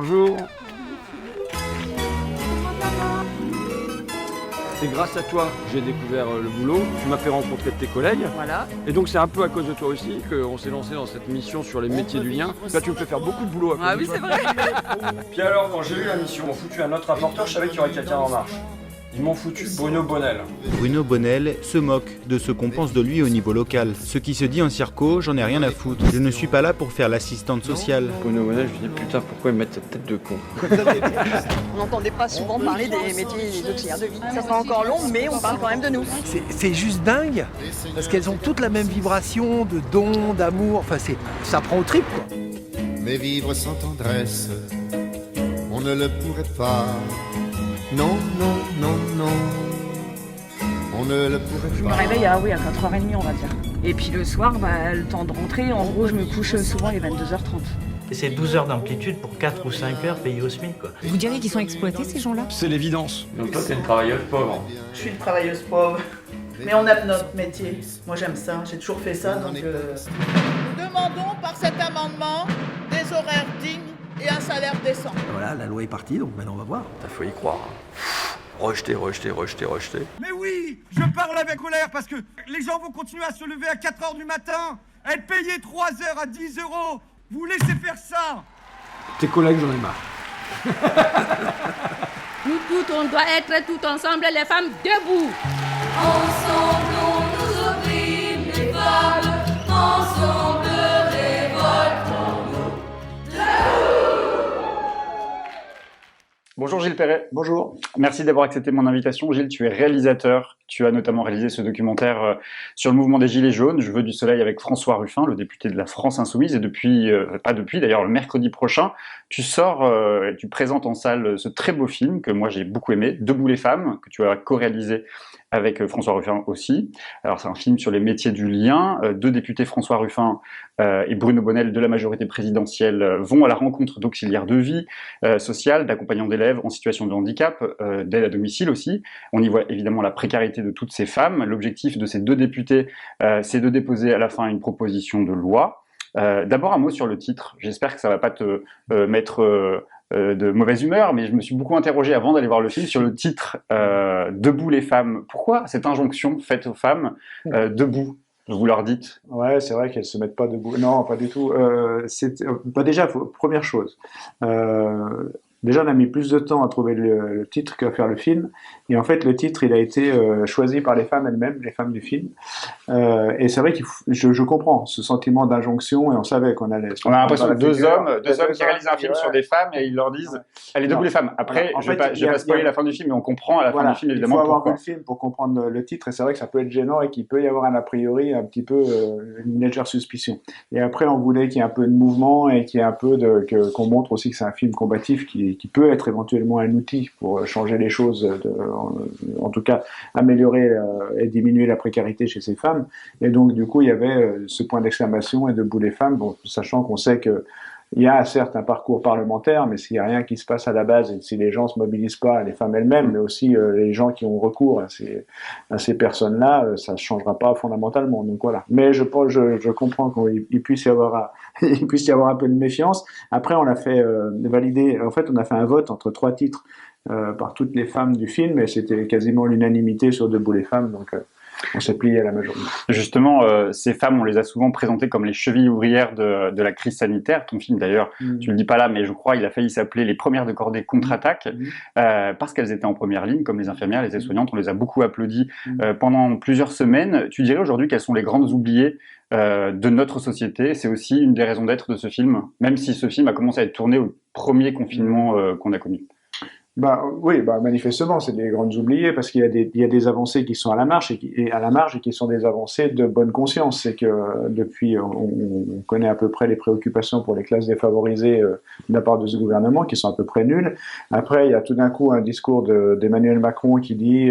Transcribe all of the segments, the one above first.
Bonjour. C'est grâce à toi que j'ai découvert le boulot, tu m'as fait rencontrer tes collègues. Voilà. Et donc c'est un peu à cause de toi aussi qu'on s'est lancé dans cette mission sur les métiers du lien. Là tu me fais faire beaucoup de boulot à cause Ah de oui, toi. c'est vrai. Puis alors quand j'ai eu la mission, ils m'ont foutu un autre rapporteur, je savais qu'il y aurait quelqu'un en marche. Ils m'ont foutu Bruno Bonnel. Bruno Bonnel se moque de ce qu'on pense de lui au niveau local. Ce qui se dit en circo, j'en ai rien à foutre. Je ne suis pas là pour faire l'assistante sociale. Bruno Bonnel, je me dis putain pourquoi ils mettent cette tête de con. On n'entendait pas souvent parler des métiers d'auxiliaire de vie. Ça sera encore long, mais on parle quand même de nous. C'est juste dingue, parce qu'elles ont toutes la même vibration de don, d'amour, enfin ça prend au trip quoi. Mais vivre sans tendresse, on ne le pourrait pas. Non, non, non, non, on ne le pourrait pas. Je me réveille à 4h30 on va dire. Et puis le soir, le temps de rentrer, en gros je me couche souvent les 22h30. Et c'est 12 heures d'amplitude pour 4 ou 5 heures payées au SMIC, quoi. Vous diriez qu'ils sont exploités ces gens-là? C'est l'évidence. Donc toi t'es une travailleuse pauvre. Je suis une travailleuse pauvre, mais on aime notre métier. Moi j'aime ça, j'ai toujours fait ça, donc... Nous demandons par cet amendement des horaires dignes et un salaire décent. Voilà, la loi est partie, donc maintenant on va voir. T'as faut y croire. Rejeter. Mais oui, je parle avec colère parce que les gens vont continuer à se lever à 4h du matin, à être payés 3 heures à 10 euros. Vous laissez faire ça. Tes collègues, j'en ai marre. Nous toutes, on doit être tout ensemble, les femmes debout. Ensemble, on nous opprime, les femmes, ensemble, révoltons-nous. Bonjour Gilles Perret. Bonjour. Merci d'avoir accepté mon invitation. Gilles, tu es réalisateur. Tu as notamment réalisé ce documentaire sur le mouvement des Gilets jaunes, Je veux du soleil, avec François Ruffin, le député de la France Insoumise. Et depuis, pas depuis d'ailleurs, le mercredi prochain, tu sors et tu présentes en salle ce très beau film que moi j'ai beaucoup aimé, Debout les femmes, que tu as co-réalisé avec François Ruffin aussi. Alors c'est un film sur les métiers du lien. Deux députés, François Ruffin et Bruno Bonnel de la majorité présidentielle, vont à la rencontre d'auxiliaires de vie sociale, d'accompagnants d'élèves en situation de handicap, d'aide à domicile aussi. On y voit évidemment la précarité de toutes ces femmes. L'objectif de ces deux députés, c'est de déposer à la fin une proposition de loi. D'abord un mot sur le titre. J'espère que ça va pas te mettre de mauvaise humeur, mais je me suis beaucoup interrogé avant d'aller voir le film sur le titre Debout les femmes. Pourquoi cette injonction faite aux femmes debout? Vous leur dites? Ouais, c'est vrai qu'elles se mettent pas debout. Non, pas du tout. Déjà, première chose. Déjà, on a mis plus de temps à trouver le titre qu'à faire le film. Et en fait, le titre, il a été choisi par les femmes elles-mêmes, les femmes du film. Et c'est vrai je comprends ce sentiment d'injonction, et on savait qu'on allait... On a l'impression que deux hommes qui réalisent un film sur des femmes, et ils leur disent « Allez, debout les femmes ». Après, je vais pas spoiler la fin du film, mais on comprend à la fin du film, évidemment, pourquoi. Il faut avoir vu le film pour comprendre le titre, et c'est vrai que ça peut être gênant, et qu'il peut y avoir un a priori, un petit peu, une légère suspicion. Et après, on voulait qu'il y ait un peu de mouvement, et qu'il y ait un peu qu'on montre aussi que c'est un film combatif qui peut être éventuellement un outil pour changer les choses, en tout cas améliorer et diminuer la précarité chez ces femmes. Et donc du coup il y avait ce point d'exclamation et Debout les femmes, bon, sachant qu'on sait que il y a certes un parcours parlementaire, mais s'il n'y a rien qui se passe à la base, et si les gens ne se mobilisent pas, les femmes elles-mêmes, mais aussi les gens qui ont recours à ces personnes-là, ça ne changera pas fondamentalement. Donc voilà. Mais je comprends qu'il puisse y avoir un peu de méfiance. Après, on l'a fait valider. En fait, on a fait un vote entre 3 titres par toutes les femmes du film, et c'était quasiment l'unanimité sur Debout les femmes. Donc on s'est plié à la majorité. Justement, ces femmes, on les a souvent présentées comme les chevilles ouvrières de la crise sanitaire. Ton film, d'ailleurs, tu le dis pas là, mais je crois, il a failli s'appeler Les premières de cordée contre-attaque, parce qu'elles étaient en première ligne, comme les infirmières, les aides-soignantes. On les a beaucoup applaudis pendant plusieurs semaines. Tu dirais aujourd'hui qu'elles sont les grandes oubliées de notre société? C'est aussi une des raisons d'être de ce film, même si ce film a commencé à être tourné au premier confinement qu'on a connu. Oui, manifestement, c'est des grandes oubliées, parce qu'il y a des avancées qui sont à la marge et qui sont des avancées de bonne conscience. C'est que depuis, on connaît à peu près les préoccupations pour les classes défavorisées de la part de ce gouvernement, qui sont à peu près nulles. Après, il y a tout d'un coup un discours d'Emmanuel Macron qui dit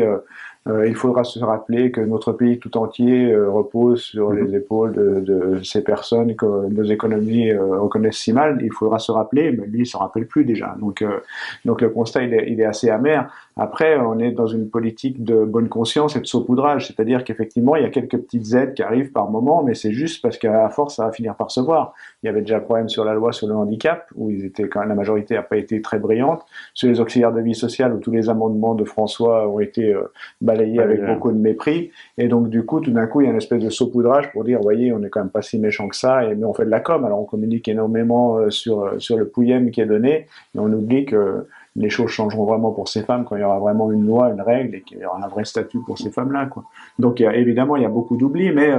il faudra se rappeler que notre pays tout entier repose sur les épaules de ces personnes que nos économies reconnaissent si mal. Il faudra se rappeler, mais lui, il ne s'en rappelle plus déjà. Donc le constat, il est assez amer. Après, on est dans une politique de bonne conscience et de saupoudrage, c'est-à-dire qu'effectivement, il y a quelques petites aides qui arrivent par moment, mais c'est juste parce qu'à force, ça va finir par se voir. Il y avait déjà un problème sur la loi sur le handicap, où ils étaient quand même, la majorité n'a pas été très brillante, sur les auxiliaires de vie sociale, où tous les amendements de François ont été balayés avec beaucoup de mépris, et donc du coup, tout d'un coup, il y a une espèce de saupoudrage pour dire, voyez, on n'est quand même pas si méchant que ça, mais on fait de la com, alors on communique énormément sur le pouillème qui est donné, et on oublie que les choses changeront vraiment pour ces femmes quand il y aura vraiment une loi, une règle, et qu'il y aura un vrai statut pour ces femmes-là, quoi. Donc évidemment, il y a beaucoup d'oubli, mais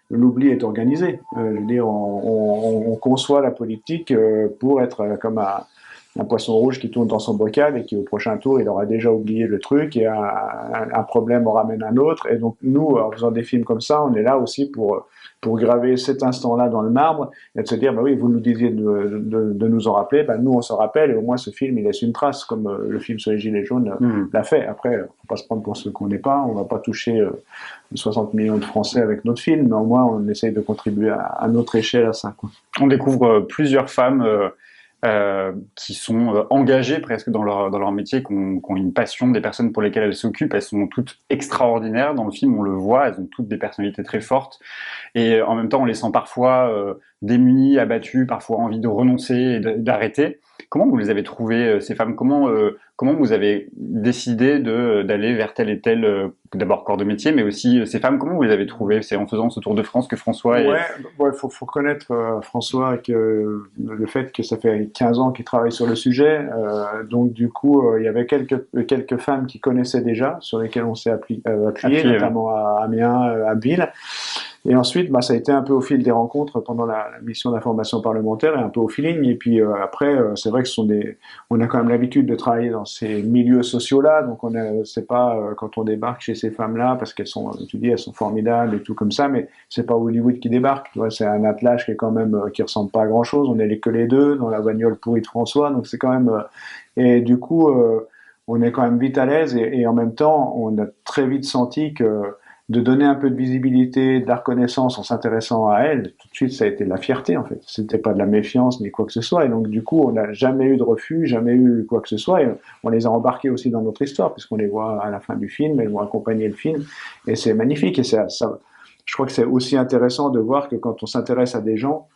l'oubli est organisé. Je veux dire, on conçoit la politique pour être comme un poisson rouge qui tourne dans son bocal et qui au prochain tour il aura déjà oublié le truc et un problème en ramène un autre. Et donc nous, en faisant des films comme ça, on est là aussi pour graver cet instant-là dans le marbre et de se dire, bah oui, vous nous disiez de nous en rappeler, bah nous on se rappelle et au moins ce film il laisse une trace, comme le film sur les Gilets jaunes l'a fait. Après, faut pas se prendre pour ce qu'on n'est pas, on va pas toucher 60 millions de Français avec notre film, mais au moins on essaye de contribuer à notre échelle à ça, quoi. On découvre plusieurs femmes qui sont engagées presque dans leur métier, qui ont une passion, des personnes pour lesquelles elles s'occupent. Elles sont toutes extraordinaires dans le film, on le voit, elles ont toutes des personnalités très fortes et en même temps on les sent parfois démunies, abattues, parfois envie de renoncer et d'arrêter. Comment vous les avez trouvées, ces femmes? Comment vous avez décidé d'aller vers tel et tel, d'abord corps de métier, mais aussi ces femmes, comment vous les avez trouvées? C'est en faisant ce tour de France que François... Ouais, faut connaître François, que le fait que ça fait 15 ans qu'il travaille sur le sujet, donc du coup, il y avait quelques femmes qui connaissaient déjà, sur lesquelles on s'est appuyé, notamment à Amiens, à Ville. Et ensuite, ça a été un peu au fil des rencontres pendant la mission d'information parlementaire et un peu au feeling. Et puis après, c'est vrai que on a quand même l'habitude de travailler dans ces milieux sociaux-là. Donc c'est pas quand on débarque chez ces femmes-là, parce qu'elles sont, tu dis, elles sont formidables et tout comme ça, mais c'est pas Hollywood qui débarque. Tu vois, c'est un attelage qui est quand même qui ressemble pas à grand-chose. On est que les deux dans la bagnole pourrie de François. Donc c'est quand même et du coup, on est quand même vite à l'aise et en même temps, on a très vite senti que de donner un peu de visibilité, de la reconnaissance en s'intéressant à elle, tout de suite ça a été de la fierté en fait. C'était pas de la méfiance ni quoi que ce soit, et donc du coup on n'a jamais eu de refus, jamais eu quoi que ce soit, et on les a embarqués aussi dans notre histoire, puisqu'on les voit à la fin du film, elles vont accompagner le film, et c'est magnifique, et ça, je crois que c'est aussi intéressant de voir que quand on s'intéresse à des gens,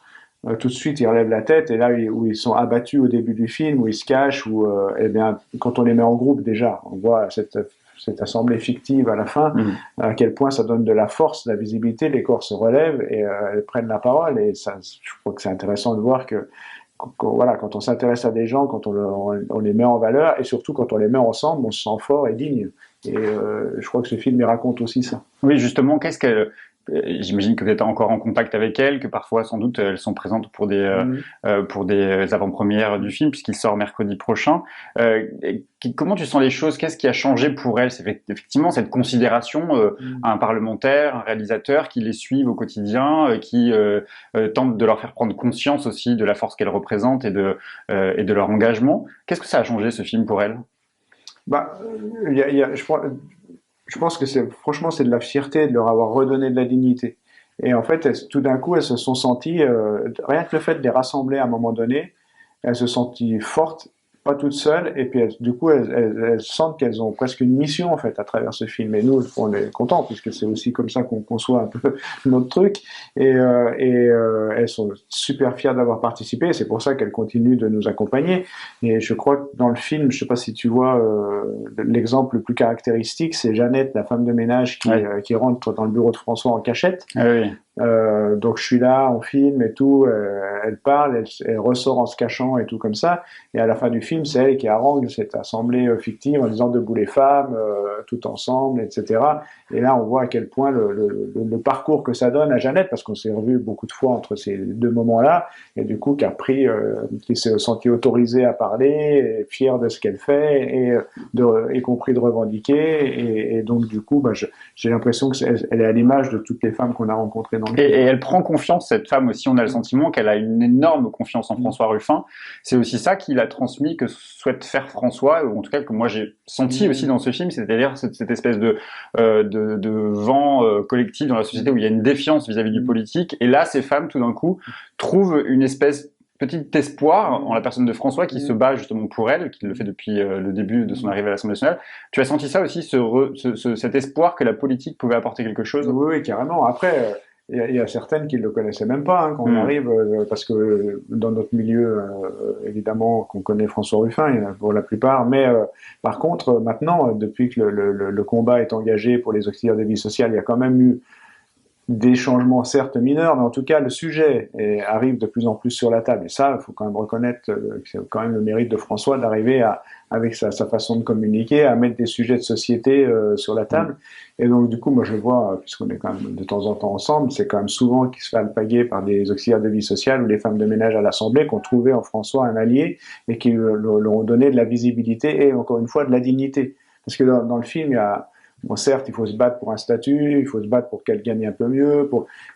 tout de suite ils relèvent la tête, et là où ils sont abattus au début du film, où ils se cachent, où eh bien quand on les met en groupe déjà, on voit cette assemblée fictive à la fin, à quel point ça donne de la force, de la visibilité, les corps se relèvent et elles prennent la parole, et ça, je crois que c'est intéressant de voir que voilà, quand on s'intéresse à des gens, quand on les met en valeur, et surtout quand on les met ensemble, on se sent fort et digne. Et je crois que ce film il raconte aussi ça. Oui, justement, qu'est-ce qu'elle... J'imagine que vous êtes encore en contact avec elles, que parfois, sans doute, elles sont présentes pour des avant-premières du film, puisqu'il sort mercredi prochain. Comment tu sens les choses? Qu'est-ce qui a changé pour elles? C'est effectivement cette considération à un parlementaire, un réalisateur qui les suivent au quotidien, qui tente de leur faire prendre conscience aussi de la force qu'elles représentent et de leur engagement. Qu'est-ce que ça a changé, ce film, pour elles? Je pense que franchement, c'est de la fierté de leur avoir redonné de la dignité. Et en fait, tout d'un coup, elles se sont senties, rien que le fait de les rassembler à un moment donné, elles se sont senties fortes, pas toutes seules, et puis du coup, elles sentent qu'elles ont presque une mission, en fait, à travers ce film. Et nous, on est contents, puisque c'est aussi comme ça qu'on conçoit un peu notre truc. Et elles sont super fières d'avoir participé, et c'est pour ça qu'elles continuent de nous accompagner. Et je crois que dans le film, je sais pas si tu vois, l'exemple le plus caractéristique, c'est Jeannette, la femme de ménage, qui rentre dans le bureau de François en cachette. Ah oui. Donc je suis là, on filme et tout, elle parle, elle ressort en se cachant et tout comme ça, et à la fin du film c'est elle qui harangue cette assemblée fictive en disant debout les femmes, tout ensemble, etc. Et là on voit à quel point le parcours que ça donne à Jeannette, parce qu'on s'est revu beaucoup de fois entre ces deux moments-là, et du coup qui s'est senti autorisée à parler, et fière de ce qu'elle fait, et y compris de revendiquer, et donc du coup j'ai l'impression qu'elle est à l'image de toutes les femmes qu'on a rencontrées dans le film. Et elle prend confiance, cette femme aussi, on a le sentiment qu'elle a une énorme confiance en François Ruffin. C'est aussi ça qu'il a transmis, que souhaite faire François, ou en tout cas que moi j'ai senti aussi dans ce film, c'est-à-dire cette espèce de vent collectif dans la société où il y a une défiance vis-à-vis du politique, et là ces femmes tout d'un coup trouvent une espèce petit espoir en la personne de François qui se bat justement pour elle, qui le fait depuis le début de son arrivée à l'Assemblée nationale. Tu as senti ça aussi, cet espoir que la politique pouvait apporter quelque chose? Oui, carrément. Après, il y a certaines qui ne le connaissaient même pas quand on arrive, parce que dans notre milieu, évidemment, qu'on connaît François Ruffin, pour la plupart, mais par contre, maintenant, depuis que le combat est engagé pour les auxiliaires de vie sociale, il y a quand même eu des changements certes mineurs, mais en tout cas le sujet arrive de plus en plus sur la table. Et ça, il faut quand même reconnaître que c'est quand même le mérite de François d'arriver avec sa façon de communiquer, à mettre des sujets de société sur la table. Et donc du coup, moi je vois, puisqu'on est quand même de temps en temps ensemble, c'est quand même souvent qu'il se fait alpaguer par des auxiliaires de vie sociale ou les femmes de ménage à l'Assemblée qui ont trouvé en François un allié et qui leur ont donné de la visibilité et encore une fois de la dignité. Parce que dans le film, il y a bon, certes, il faut se battre pour un statut, il faut se battre pour qu'elle gagne un peu mieux,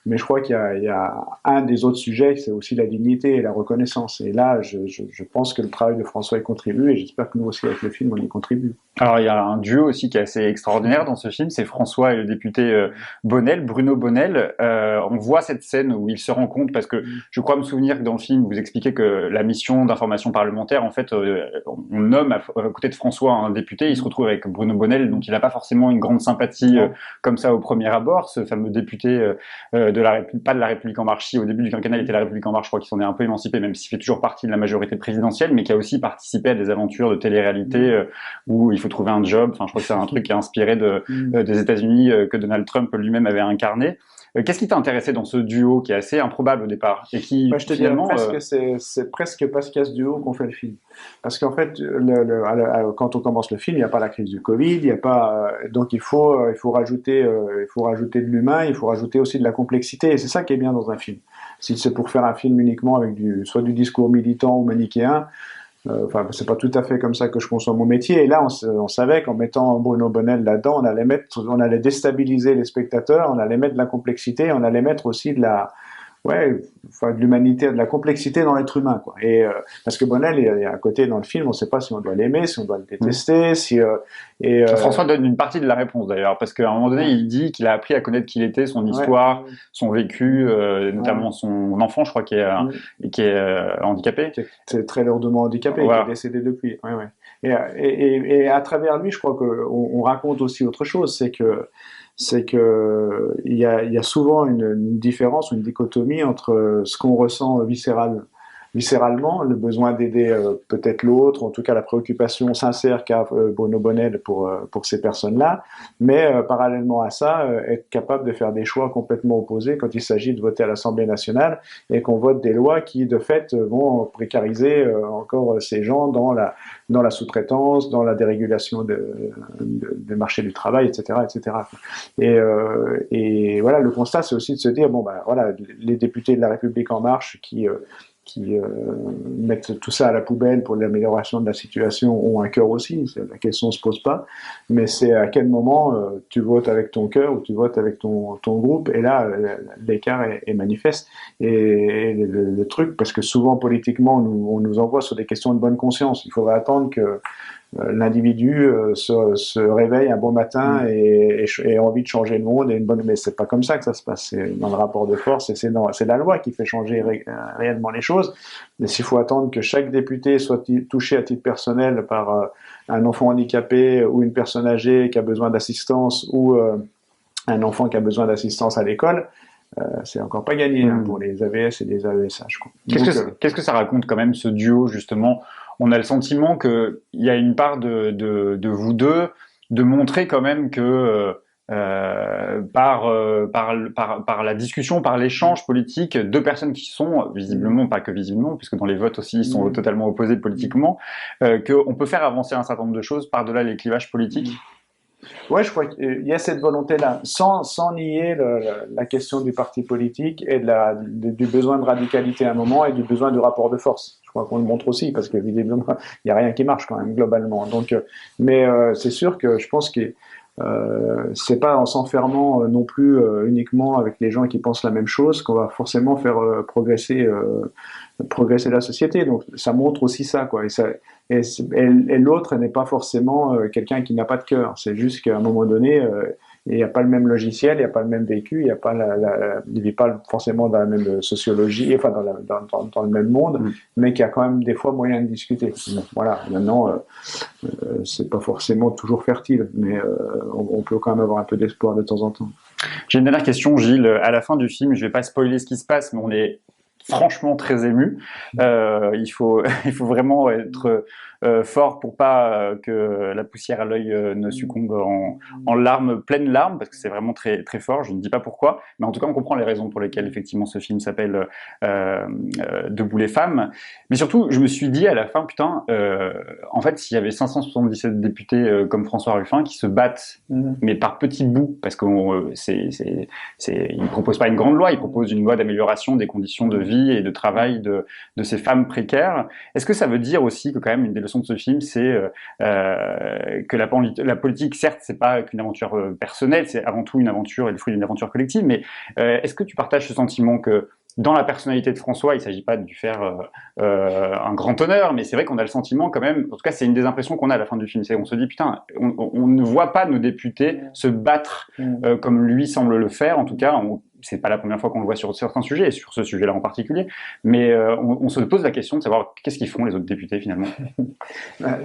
mais je crois qu'il y a un des autres sujets, c'est aussi la dignité et la reconnaissance. Et là, je pense que le travail de François y contribue, et j'espère que nous aussi, avec le film, on y contribue. Alors, il y a un duo aussi qui est assez extraordinaire dans ce film, c'est François et le député Bonnel, Bruno Bonnel. On voit cette scène où ils se rencontrent, parce que je crois me souvenir que dans le film, vous expliquez que la mission d'information parlementaire, en fait, on nomme à côté de François un député, il se retrouve avec Bruno Bonnel, donc il n'a pas forcément une grande sympathie comme ça au premier abord, ce fameux député pas de la République en marche, si au début du quinquennat il était la République en marche, je crois qu'il s'en est un peu émancipé, même s'il fait toujours partie de la majorité présidentielle, mais qui a aussi participé à des aventures de télé-réalité où il faut trouver un job, enfin je crois que c'est un truc qui est inspiré des États-Unis que Donald Trump lui-même avait incarné. Qu'est-ce qui t'a intéressé dans ce duo qui est assez improbable au départ et qui je te finalement dirais presque c'est presque parce qu'il y a ce duo qu'on fait le film. Parce qu'en fait, quand on commence le film, il n'y a pas la crise du Covid, il y a pas donc il faut rajouter de l'humain, il faut rajouter aussi de la complexité et c'est ça qui est bien dans un film. Si c'est pour faire un film uniquement avec soit du discours militant ou manichéen, enfin, c'est pas tout à fait comme ça que je conçois mon métier. Et là, on savait qu'en mettant Bruno Bonnel là-dedans, on allait déstabiliser les spectateurs, on allait mettre de la complexité, on allait mettre aussi de l'humanité, de la complexité dans l'être humain, quoi. Et parce que Bonnel est à côté dans le film, on ne sait pas si on doit l'aimer, si on doit le détester, François donne une partie de la réponse d'ailleurs, parce qu'à un moment donné, il dit qu'il a appris à connaître qui il était, son histoire, son vécu, notamment son enfant, je crois, qui est handicapé. C'est très lourdement handicapé, qui est décédé depuis. Et à travers lui, je crois qu'on raconte aussi autre chose, c'est que il y a souvent une différence, une dichotomie entre ce qu'on ressent viscéralement, le besoin d'aider peut-être l'autre, en tout cas la préoccupation sincère qu'a Bruno Bonnel pour ces personnes-là, mais parallèlement à ça, être capable de faire des choix complètement opposés quand il s'agit de voter à l'Assemblée nationale et qu'on vote des lois qui, de fait, vont précariser encore ces gens dans la sous-traitance, dans la dérégulation des marchés du travail, etc., etc. Et voilà, le constat, c'est aussi de se dire, bon, ben voilà, les députés de la République en marche qui mettent tout ça à la poubelle pour l'amélioration de la situation ont un cœur aussi, la question ne se pose pas, mais c'est à quel moment tu votes avec ton cœur ou tu votes avec ton groupe, et là l'écart est manifeste. Et le truc, parce que souvent politiquement on nous envoie sur des questions de bonne conscience, il faudrait attendre que l'individu se réveille un bon matin et ait envie de changer le monde, mais c'est pas comme ça que ça se passe, c'est dans le rapport de force et c'est la loi qui fait changer réellement les choses. Mais s'il faut attendre que chaque député soit touché à titre personnel par un enfant handicapé ou une personne âgée qui a besoin d'assistance ou un enfant qui a besoin d'assistance à l'école, c'est encore pas gagné pour les AVS et les AESH, quoi. Qu'est-ce que ça raconte quand même, ce duo, justement? On a le sentiment qu'il y a une part de vous deux, de montrer quand même que par la discussion, par l'échange politique, deux personnes qui sont visiblement, pas que visiblement, puisque dans les votes aussi ils sont totalement opposés politiquement, qu'on peut faire avancer un certain nombre de choses par-delà les clivages politiques. Ouais, je crois qu'il y a cette volonté-là, sans nier la question du parti politique et du besoin de radicalité à un moment et du besoin de rapport de force. Je crois qu'on le montre aussi, parce que visiblement, il n'y a rien qui marche quand même, globalement. Donc, mais c'est sûr que je pense que c'est pas en s'enfermant non plus uniquement avec les gens qui pensent la même chose qu'on va forcément faire progresser la société. Donc ça montre aussi ça, quoi. Et l'autre n'est pas forcément quelqu'un qui n'a pas de cœur. C'est juste qu'à un moment donné, Et il n'y a pas le même logiciel, il n'y a pas le même vécu, il ne vit pas forcément dans la même sociologie, enfin dans le même monde, mais qu'il y a quand même des fois moyen de discuter. Voilà, maintenant, c'est pas forcément toujours fertile, mais on peut quand même avoir un peu d'espoir de temps en temps. J'ai une dernière question, Gilles. À la fin du film, je ne vais pas spoiler ce qui se passe, mais on est franchement très ému. Il faut vraiment être fort pour pas que la poussière à l'œil ne succombe en larmes, pleines larmes, parce que c'est vraiment très, très fort. Je ne dis pas pourquoi, mais en tout cas, on comprend les raisons pour lesquelles effectivement ce film s'appelle Debout les femmes. Mais surtout, je me suis dit à la fin, putain, en fait, s'il y avait 577 députés comme François Ruffin qui se battent, mais par petits bouts, parce qu'ils ne proposent pas une grande loi, ils proposent une loi d'amélioration des conditions de vie et de travail de ces femmes précaires. Est-ce que ça veut dire aussi que quand même une des leçons de ce film, c'est que la politique, certes, c'est pas qu'une aventure personnelle, c'est avant tout une aventure et le fruit d'une aventure collective, mais est-ce que tu partages ce sentiment que dans la personnalité de François, il ne s'agit pas de lui faire un grand honneur, mais c'est vrai qu'on a le sentiment quand même, en tout cas c'est une des impressions qu'on a à la fin du film, c'est qu'on se dit putain, on ne voit pas nos députés se battre comme lui semble le faire, en tout cas c'est pas la première fois qu'on le voit sur certains sujets, et sur ce sujet-là en particulier, mais on se pose la question de savoir qu'est-ce qu'ils font les autres députés finalement.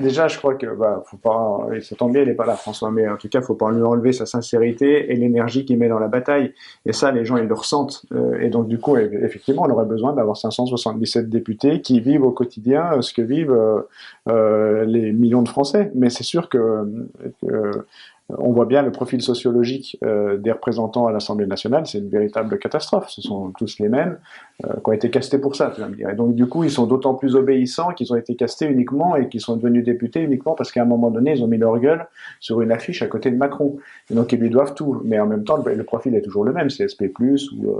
Déjà, je crois que faut pas, ça tombe bien, il n'est pas là François, mais en tout cas, faut pas lui enlever sa sincérité et l'énergie qu'il met dans la bataille, et ça, les gens ils le ressentent, et donc du coup, effectivement, on aurait besoin d'avoir 577 députés qui vivent au quotidien ce que vivent les millions de Français, mais c'est sûr que on voit bien le profil sociologique des représentants à l'Assemblée nationale, c'est une véritable catastrophe. Ce sont tous les mêmes qui ont été castés pour ça, tu vas me dire. Et donc du coup, ils sont d'autant plus obéissants qu'ils ont été castés uniquement et qu'ils sont devenus députés uniquement parce qu'à un moment donné, ils ont mis leur gueule sur une affiche à côté de Macron. Et donc ils lui doivent tout. Mais en même temps, le profil est toujours le même, c'est SP+, ou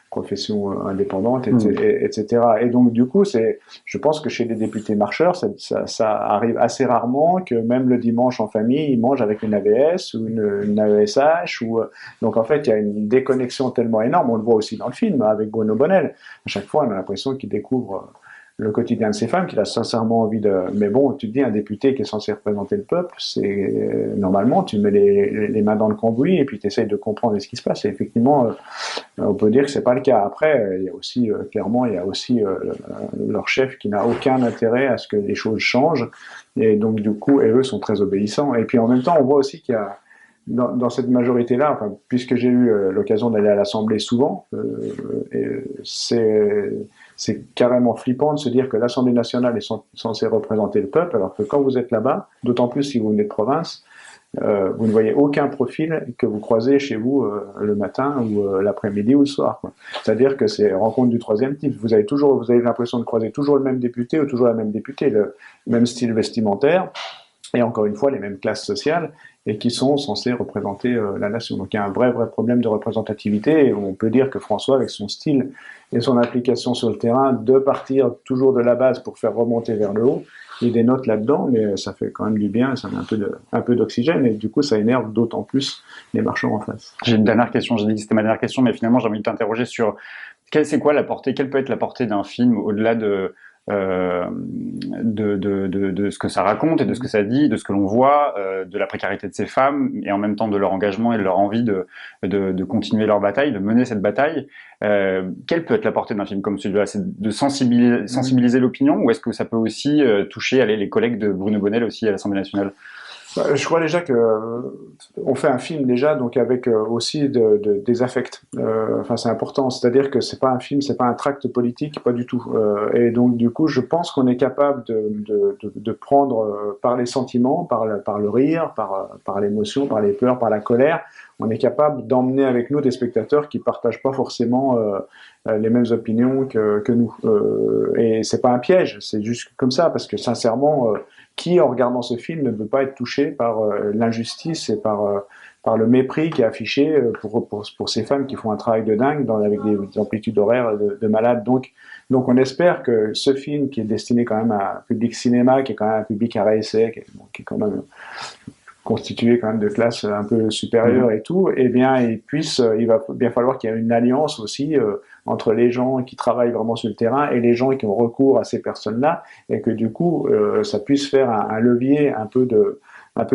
profession indépendante, etc. Et donc du coup, je pense que chez les députés marcheurs, ça arrive assez rarement que même le dimanche en famille, ils mangent avec une AVS ou une AESH. Donc en fait, il y a une déconnexion tellement énorme. On le voit aussi dans le film avec Bruno Bonnell. À chaque fois, on a l'impression qu'il découvre le quotidien de ces femmes, qu'il a sincèrement envie de... Mais bon, tu te dis, un député qui est censé représenter le peuple, c'est normalement, tu mets les mains dans le cambouis et puis tu essayes de comprendre ce qui se passe. Et effectivement, on peut dire que c'est pas le cas. Après, il y a aussi, clairement, il y a aussi leur chef qui n'a aucun intérêt à ce que les choses changent. Et donc, du coup, eux sont très obéissants. Et puis, en même temps, on voit aussi qu'il y a dans cette majorité-là, enfin, puisque j'ai eu l'occasion d'aller à l'Assemblée souvent, c'est carrément flippant de se dire que l'Assemblée nationale est censée représenter le peuple, alors que quand vous êtes là-bas, d'autant plus si vous venez de province, vous ne voyez aucun profil que vous croisez chez vous le matin ou l'après-midi ou le soir. C'est-à-dire que c'est rencontre du troisième type. Vous avez l'impression de croiser toujours le même député ou toujours la même députée, le même style vestimentaire, et encore une fois les mêmes classes sociales, et qui sont censés représenter la nation. Donc il y a un vrai problème de représentativité, et on peut dire que François, avec son style et son application sur le terrain, de partir toujours de la base pour faire remonter vers le haut, il dénote là-dedans, mais ça fait quand même du bien, ça met un peu d'oxygène, et du coup ça énerve d'autant plus les marchands en face. J'ai une dernière question, j'ai dit que c'était ma dernière question, mais finalement j'ai envie de t'interroger sur quelle peut être la portée d'un film au-delà de ce que ça raconte et de ce que ça dit, de ce que l'on voit, de la précarité de ces femmes et en même temps de leur engagement et de leur envie de continuer leur bataille, de mener cette bataille. Quelle peut être la portée d'un film comme celui-là? C'est de sensibiliser l'opinion, ou est-ce que ça peut aussi toucher les collègues de Bruno Bonnell aussi à l'Assemblée nationale? Je crois déjà que on fait un film déjà, donc avec aussi des affects. Enfin, c'est important. C'est-à-dire que c'est pas un film, c'est pas un tract politique, pas du tout. Et donc du coup, je pense qu'on est capable de prendre par les sentiments, par le rire, par l'émotion, par les pleurs, par la colère. On est capable d'emmener avec nous des spectateurs qui partagent pas forcément les mêmes opinions que nous. Et c'est pas un piège, c'est juste comme ça, parce que sincèrement, qui en regardant ce film ne veut pas être touché par l'injustice et par le mépris qui est affiché pour ces femmes qui font un travail de dingue avec des amplitudes horaires de malades. Donc on espère que ce film, qui est destiné quand même à un public cinéma, qui est quand même un public à essai, qui est quand même constitué quand même de classes un peu supérieures et tout, eh bien il va bien falloir qu'il y ait une alliance aussi entre les gens qui travaillent vraiment sur le terrain et les gens qui ont recours à ces personnes-là, et que du coup ça puisse faire un levier un peu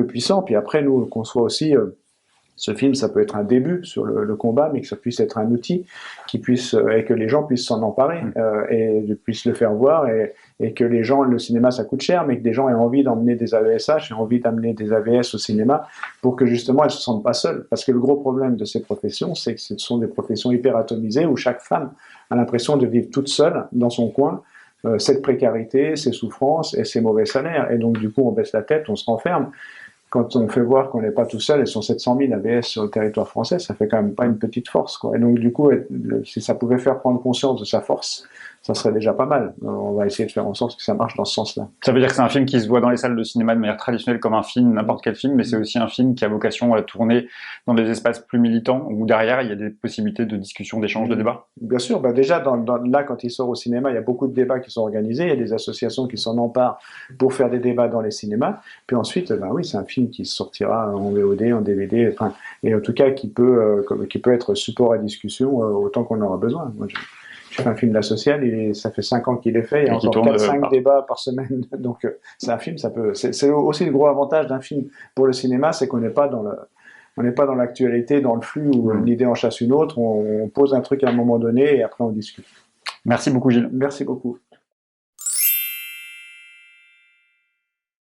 puissant. Puis après, nous, qu'on soit aussi Ce film, ça peut être un début sur le combat, mais que ça puisse être un outil qui puisse, et que les gens puissent s'en emparer et puissent le faire voir et que les gens, le cinéma ça coûte cher, mais que des gens aient envie d'emmener des AESH, aient envie d'amener des AVS au cinéma pour que justement elles se sentent pas seules. Parce que le gros problème de ces professions, c'est que ce sont des professions hyper atomisées où chaque femme a l'impression de vivre toute seule dans son coin, cette précarité, ces souffrances et ces mauvais salaires. Et donc du coup on baisse la tête, on se renferme. Quand on fait voir qu'on n'est pas tout seul, et sont 700 000 AVS sur le territoire français, ça fait quand même pas une petite force, quoi. Et donc, du coup, si ça pouvait faire prendre conscience de sa force, ça serait déjà pas mal. On va essayer de faire en sorte que ça marche dans ce sens-là. Ça veut dire que c'est un film qui se voit dans les salles de cinéma de manière traditionnelle comme un film, n'importe quel film, mais c'est aussi un film qui a vocation à tourner dans des espaces plus militants, où derrière, il y a des possibilités de discussion, d'échange, de débat. Bien sûr, déjà, là, quand il sort au cinéma, il y a beaucoup de débats qui sont organisés, il y a des associations qui s'en emparent pour faire des débats dans les cinémas. Puis ensuite, oui, c'est un film qui sortira en VOD, en DVD, et en tout cas qui peut être support à discussion autant qu'on aura besoin. Moi, je fais un film de la sociale et ça fait 5 ans qu'il est fait, il y a encore 4-5 débats par semaine. Donc c'est un film, c'est aussi le gros avantage d'un film pour le cinéma, c'est qu'on n'est pas dans l'actualité, dans le flux où une idée en chasse une autre, on pose un truc à un moment donné et après on discute. Merci beaucoup Gilles. Merci beaucoup.